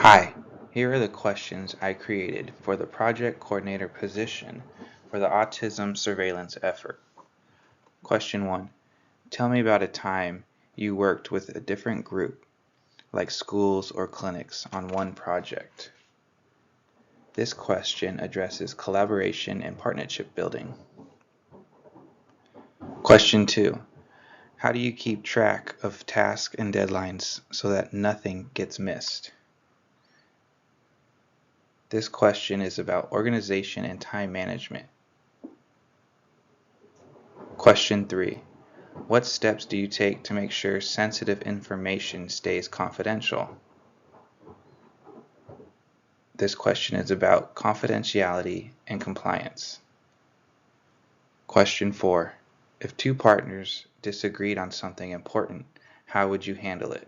Hi, here are the questions I created for the project coordinator position for the autism surveillance effort. Question 1. Tell me about a time you worked with a different group, like schools or clinics, on one project. This question addresses collaboration and partnership building. Question 2. How do you keep track of tasks and deadlines so that nothing gets missed? This question is about organization and time management. Question 3. What steps do you take to make sure sensitive information stays confidential? This question is about confidentiality and compliance. Question 4. If two partners disagreed on something important, how would you handle it?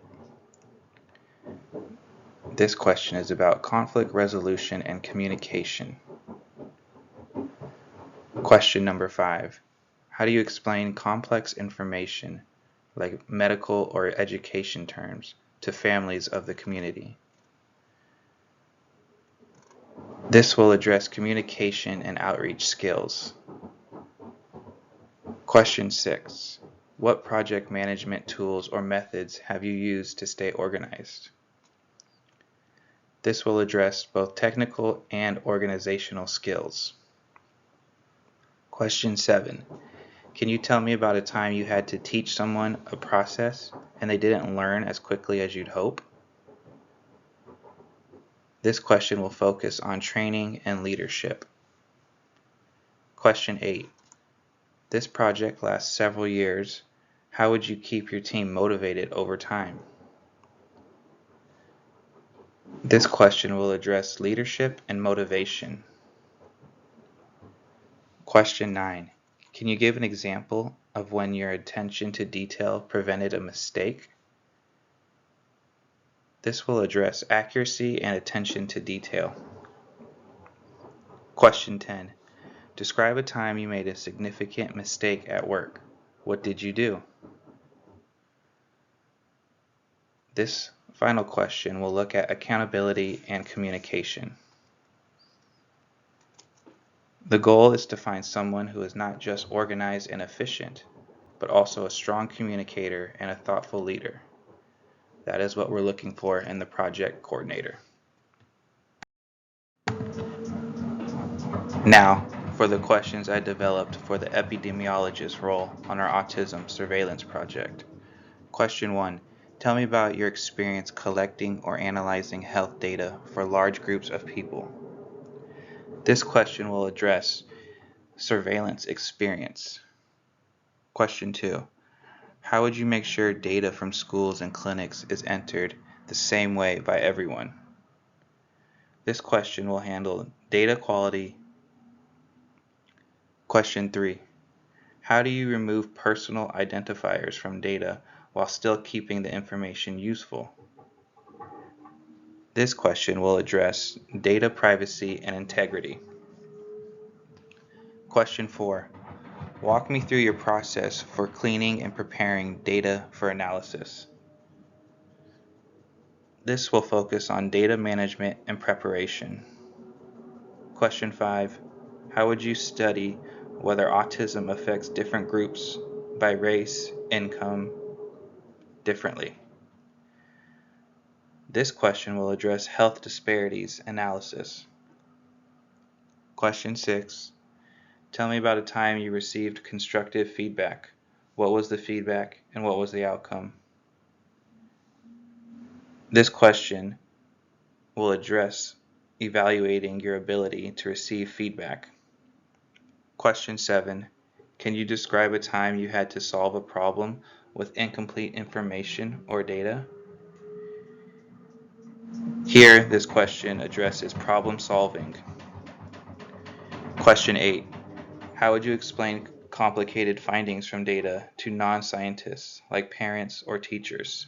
This question is about conflict resolution and communication. Question number 5. How do you explain complex information, like medical or education terms, to families of the community? This will address communication and outreach skills. Question 6. What project management tools or methods have you used to stay organized? This will address both technical and organizational skills. Question 7. Can you tell me about a time you had to teach someone a process and they didn't learn as quickly as you'd hope? This question will focus on training and leadership. Question 8. This project lasts several years. How would you keep your team motivated over time? This question will address leadership and motivation. Question 9. Can you give an example of when your attention to detail prevented a mistake? This will address accuracy and attention to detail. Question 10. Describe a time you made a significant mistake at work. What did you do? This final question will look at accountability and communication. The goal is to find someone who is not just organized and efficient, but also a strong communicator and a thoughtful leader. That is what we're looking for in the project coordinator. Now, for the questions I developed for the epidemiologist role on our autism surveillance project. Question 1. Tell me about your experience collecting or analyzing health data for large groups of people. This question will address surveillance experience. Question 2. How would you make sure data from schools and clinics is entered the same way by everyone? This question will handle data quality. Question 3. How do you remove personal identifiers from data while still keeping the information useful? This question will address data privacy and integrity. Question 4. Walk me through your process for cleaning and preparing data for analysis. This will focus on data management and preparation. Question 5. How would you study whether autism affects different groups by race, income, differently? This question will address health disparities analysis. Question 6. Tell me about a time you received constructive feedback. What was the feedback and what was the outcome? This question will address evaluating your ability to receive feedback. Question 7. Can you describe a time you had to solve a problem with incomplete information or data? Here, this question addresses problem solving. Question 8. How would you explain complicated findings from data to non-scientists like parents or teachers?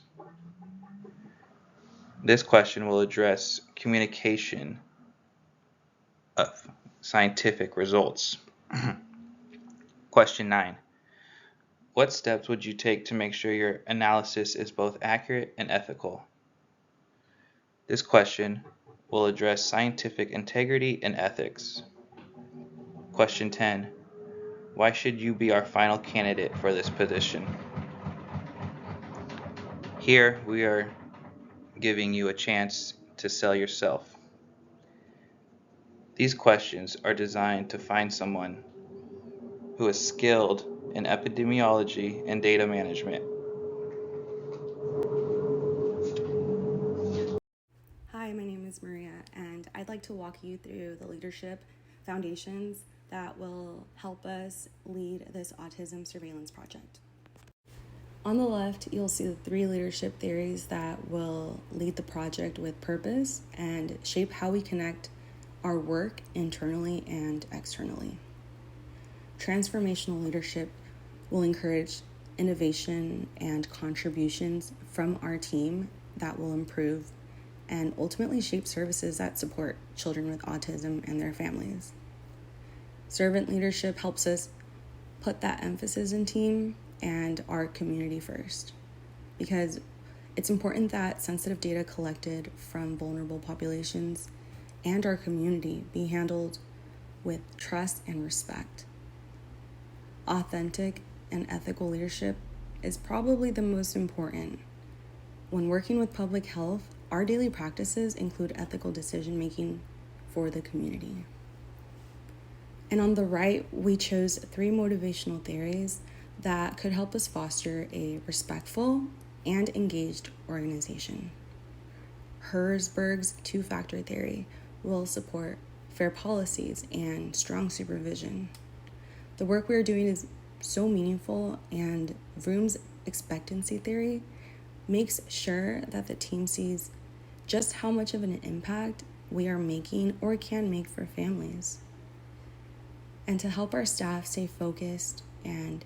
This question will address communication of scientific results. Question 9. What steps would you take to make sure your analysis is both accurate and ethical? This question will address scientific integrity and ethics. Question 10. Why should you be our final candidate for this position? Here we are giving you a chance to sell yourself. These questions are designed to find someone who is skilled in epidemiology and data management. Hi, my name is Maria, and I'd like to walk you through the leadership foundations that will help us lead this autism surveillance project. On the left, you'll see the 3 leadership theories that will lead the project with purpose and shape how we connect our work internally and externally. Transformational leadership will encourage innovation and contributions from our team that will improve and ultimately shape services that support children with autism and their families. Servant leadership helps us put that emphasis in team and our community first, because it's important that sensitive data collected from vulnerable populations and our community be handled with trust and respect. Authentic and ethical leadership is probably the most important. When working with public health, our daily practices include ethical decision-making for the community. And on the right, we chose 3 motivational theories that could help us foster a respectful and engaged organization. Herzberg's 2-factor theory will support fair policies and strong supervision. The work we are doing is so meaningful, and Vroom's expectancy theory makes sure that the team sees just how much of an impact we are making or can make for families. And to help our staff stay focused and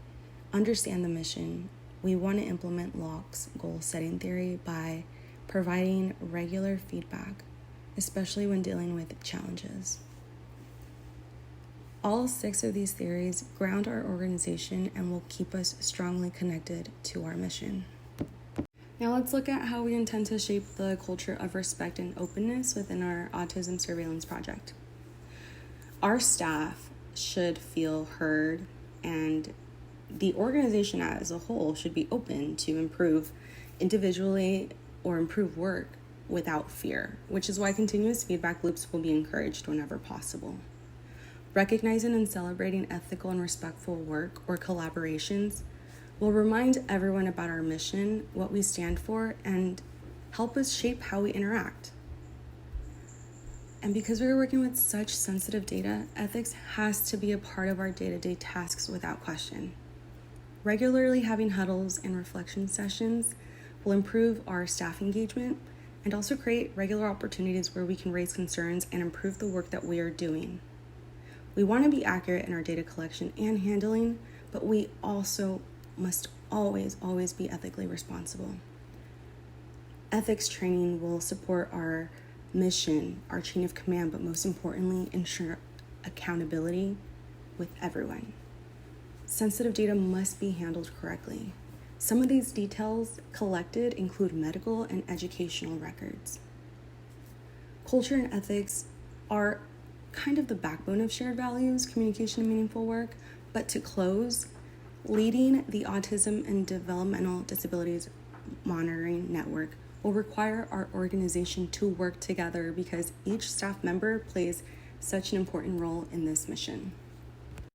understand the mission, we want to implement Locke's goal-setting theory by providing regular feedback, especially when dealing with challenges. All 6 of these theories ground our organization and will keep us strongly connected to our mission. Now let's look at how we intend to shape the culture of respect and openness within our autism surveillance project. Our staff should feel heard, and the organization as a whole should be open to improve individually or improve work without fear, which is why continuous feedback loops will be encouraged whenever possible. Recognizing and celebrating ethical and respectful work or collaborations will remind everyone about our mission, what we stand for, and help us shape how we interact. And because we're working with such sensitive data, ethics has to be a part of our day-to-day tasks without question. Regularly having huddles and reflection sessions will improve our staff engagement and also create regular opportunities where we can raise concerns and improve the work that we are doing. We want to be accurate in our data collection and handling, but we also must always be ethically responsible. Ethics training will support our mission, our chain of command, but most importantly, ensure accountability with everyone. Sensitive data must be handled correctly. Some of these details collected include medical and educational records. Culture and ethics are kind of the backbone of shared values, communication, and meaningful work. But to close, leading the Autism and Developmental Disabilities Monitoring Network will require our organization to work together because each staff member plays such an important role in this mission.